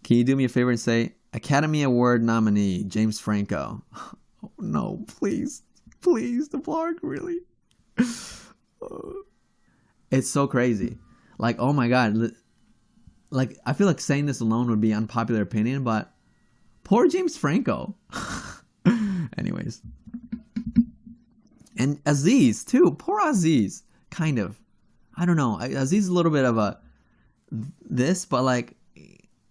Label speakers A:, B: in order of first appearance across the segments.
A: Can you do me a favor and say Academy Award nominee James Franco? Oh, no, please, please, the blog, really. It's so crazy. Like, oh my god. Like, I feel like saying this alone would be unpopular opinion, but poor James Franco. Anyways. And Aziz, too. Poor Aziz. Kind of. I don't know. Aziz is a little bit of a this, but like,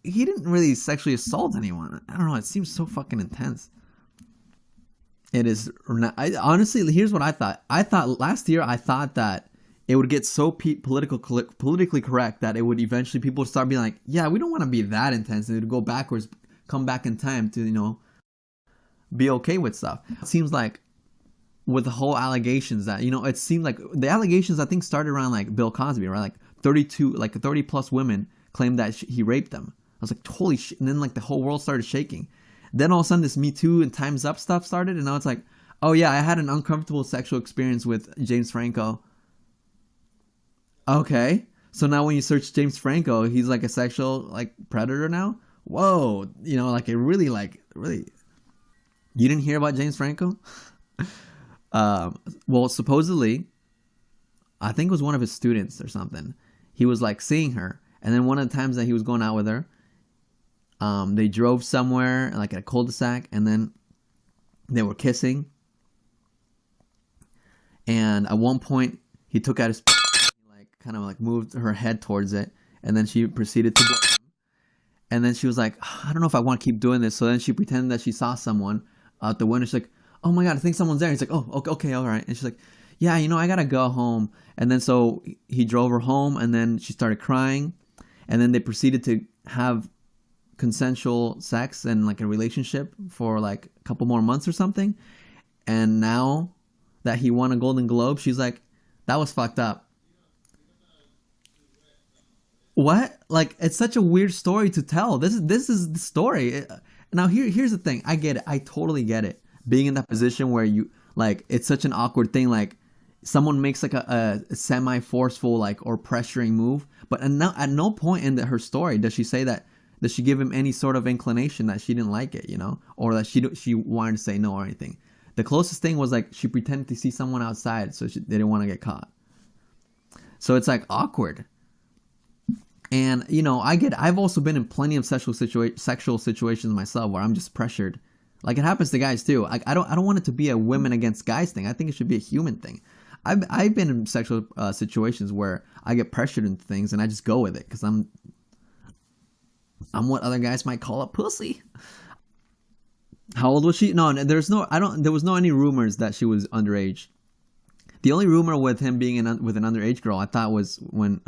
A: he didn't really sexually assault anyone. I don't know. It seems so fucking intense. It is. Honestly, here's what I thought. I thought last year, I thought that it would get so politically correct that it would eventually, people would start being like, yeah, we don't want to be that intense. And it would go backwards, come back in time to, you know, be okay with stuff. It seems like with the whole allegations that, you know, it seemed like the allegations, I think, started around like Bill Cosby, right? Like 30 plus women claimed that he raped them. I was like, holy shit. And then like the whole world started shaking. Then all of a sudden this Me Too and Time's Up stuff started. And now it's like, oh yeah, I had an uncomfortable sexual experience with James Franco. Okay. So now when you search James Franco, he's like a sexual like predator now? Whoa. You know, like it really. You didn't hear about James Franco? Well, supposedly, I think it was one of his students or something. He was like seeing her. And then one of the times that he was going out with her, they drove somewhere like at a cul-de-sac, and then they were kissing. And at one point, he took out his like kind of like moved her head towards it, and then she proceeded to go. And then she was like, I don't know if I want to keep doing this. So then she pretended that she saw someone out the window. She's like, oh my god, I think someone's there. He's like, oh, okay, all right. And she's like, yeah, you know, I gotta go home. And then so he drove her home, and then she started crying, and then they proceeded to have consensual sex and like a relationship for like a couple more months or something. And now that he won a Golden Globe, she's like, that was fucked up. What? Like, it's such a weird story to tell. This is the story. Now here's the thing. I get it. I totally get it. Being in that position where you like, it's such an awkward thing. Like, someone makes like a semi-forceful like or pressuring move, but at no point in her story does she say that. Does she give him any sort of inclination that she didn't like it, you know, or that she wanted to say no or anything? The closest thing was like she pretended to see someone outside, so they didn't want to get caught. So it's like awkward. And you know, I've also been in plenty of sexual situations myself where I'm just pressured. Like, it happens to guys too. I don't want it to be a women against guys thing. I think it should be a human thing. I've been in sexual situations where I get pressured into things and I just go with it because I'm what other guys might call a pussy. How old was she? No, there was no any rumors that she was underage. The only rumor with him being with an underage girl, I thought, was when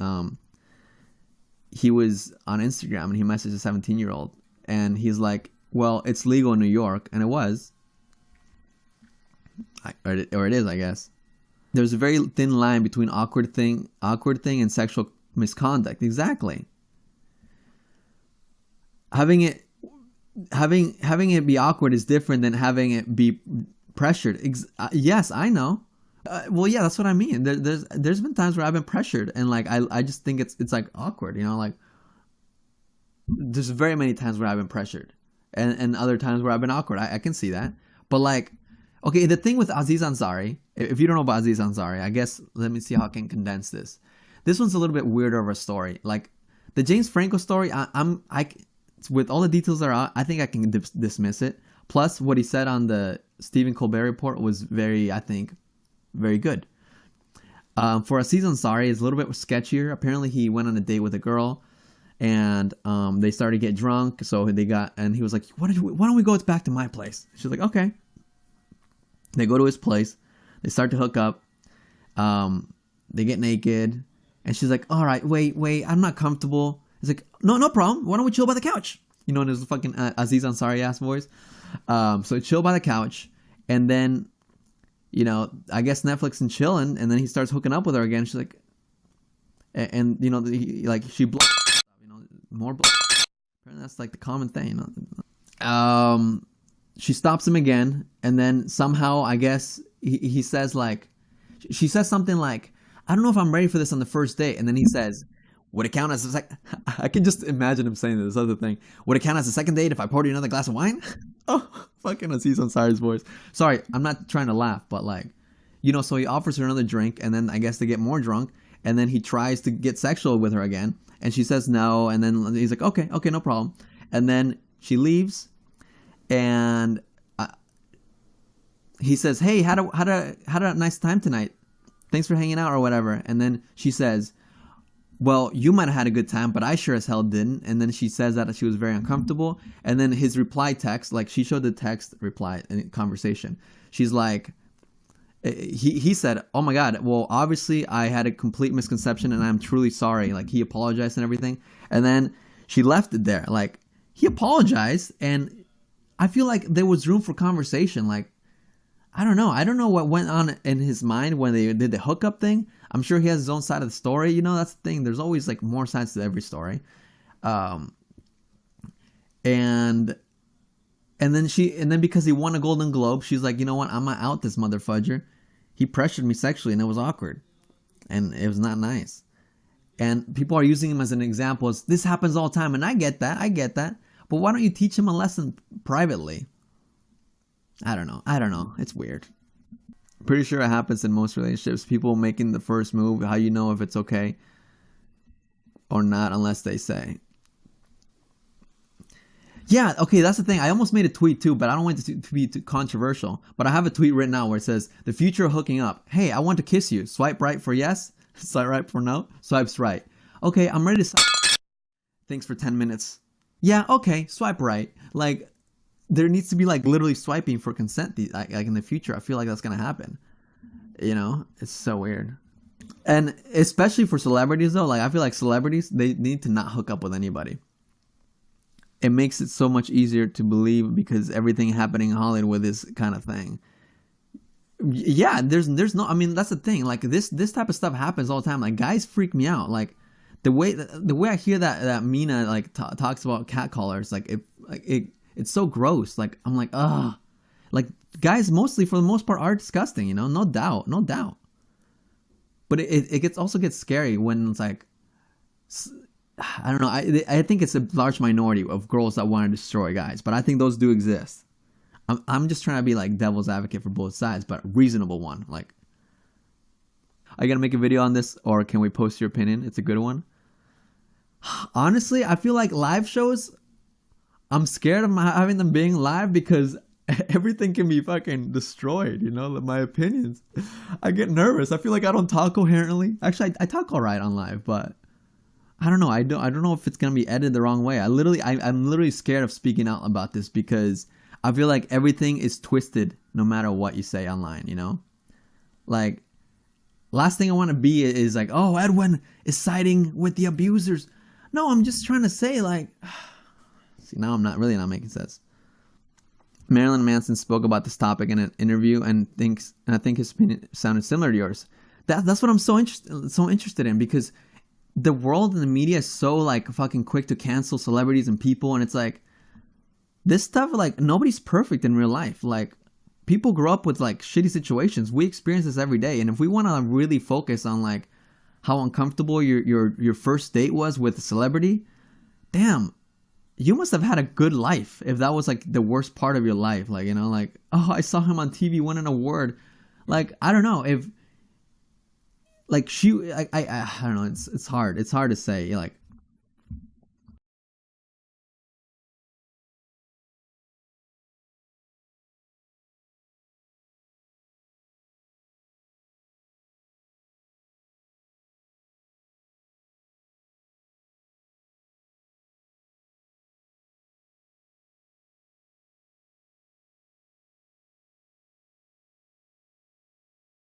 A: he was on Instagram and he messaged a 17-year-old, and he's like, well, it's legal in New York, and it was. Or it is, I guess. There's a very thin line between awkward thing and sexual misconduct. Exactly. Having it be awkward is different than having it be pressured. Yes, I know. Well, yeah, that's what I mean. There's been times where I've been pressured, and like I just think it's like awkward, you know. Like, there's very many times where I've been pressured, and other times where I've been awkward. I can see that, but like, okay, the thing with Aziz Ansari, if you don't know about Aziz Ansari, I guess let me see how I can condense this. This one's a little bit weirder of a story. Like the James Franco story, with all the details that are out, I think I can dismiss it. Plus, what he said on the Stephen Colbert Report was very good. For Aziz Ansari, it's a little bit sketchier. Apparently, he went on a date with a girl, and they started to get drunk. So and he was like, why don't we go back to my place? She's like, okay. They go to his place. They start to hook up. They get naked, and she's like, all right, wait, I'm not comfortable. He's like, no problem. Why don't we chill by the couch? You know, and there's a fucking Aziz Ansari ass voice. So chill by the couch, and then, you know, I guess Netflix and chilling, and then he starts hooking up with her again. She's like, and you know, she blows, you know, more blows. That's like the common thing, you know. She stops him again, and then somehow, I guess he says like, she says something like, I don't know if I'm ready for this on the first date, and then he says, Would it count as a I can just imagine him saying this other thing. Would it count as a second date if I poured you another glass of wine? Oh, fucking Aziz Ansari's voice. Sorry, I'm not trying to laugh, but like, so he offers her another drink, and then I guess they get more drunk, and then he tries to get sexual with her again, and she says no, and then he's like, okay, no problem, and then she leaves, and he says, hey, had a nice time tonight, thanks for hanging out or whatever, and then she says, well, you might have had a good time, but I sure as hell didn't. And then she says that she was very uncomfortable. And then his reply text, like she showed the text reply in conversation. She's like, he said, oh my God, well, obviously I had a complete misconception and I'm truly sorry. Like he apologized and everything. And then she left it there. Like he apologized. And I feel like there was room for conversation. Like, I don't know. I don't know what went on in his mind when they did the hookup thing. I'm sure he has his own side of the story. That's the thing. There's always like more sides to every story. And then because he won a Golden Globe, she's like, you know what? I'm gonna out this motherfudger. He pressured me sexually and it was awkward. And it was not nice. And people are using him as an example. This happens all the time. And I get that. But why don't you teach him a lesson privately? I don't know. It's weird. Pretty sure it happens in most relationships. People making the first move, how you know if it's okay or not unless they say. Yeah, okay, that's the thing. I almost made a tweet too, but I don't want it to be too controversial. But I have a tweet written out where it says, the future of hooking up. Hey, I want to kiss you. Swipe right for yes. Swipe right for no. Swipes right. Okay, I'm ready to... Thanks for 10 minutes. Yeah, okay, swipe right. Like... There needs to be like literally swiping for consent like in the future. I feel like that's going to happen. It's so weird. And especially for celebrities though, like I feel like celebrities, they need to not hook up with anybody. It makes it so much easier to believe because everything happening in Hollywood is kind of thing. Yeah, there's no, I mean, that's the thing. Like this type of stuff happens all the time. Like guys freak me out. Like the way I hear that Mina like talks about catcallers, it's so gross. Like, I'm like, ugh. Like, guys mostly, for the most part, are disgusting, No doubt. But it also gets scary when it's like, I don't know. I think it's a large minority of girls that want to destroy guys. But I think those do exist. I'm just trying to be like devil's advocate for both sides, but reasonable one. Like, are you going to make a video on this or can we post your opinion? It's a good one. Honestly, I feel like live shows... I'm scared of having them being live because everything can be fucking destroyed, my opinions. I get nervous. I feel like I don't talk coherently. Actually, I talk all right on live, but I don't know. I don't know if it's going to be edited the wrong way. I'm literally scared of speaking out about this because I feel like everything is twisted no matter what you say online, Like, last thing I want to be is like, oh, Edwin is siding with the abusers. No, I'm just trying to say like... See, now I'm not making sense. Marilyn Manson spoke about this topic in an interview and I think his opinion sounded similar to yours. That's what I'm so interested in because the world and the media is so like fucking quick to cancel celebrities and people, and it's like this stuff, like nobody's perfect in real life. Like people grow up with like shitty situations. We experience this every day, and if we want to really focus on like how uncomfortable your first date was with a celebrity, damn. You must have had a good life if that was like the worst part of your life. Like, like, oh, I saw him on TV, won an award. Like, I don't know if like I don't know. It's hard. It's hard to say. Like,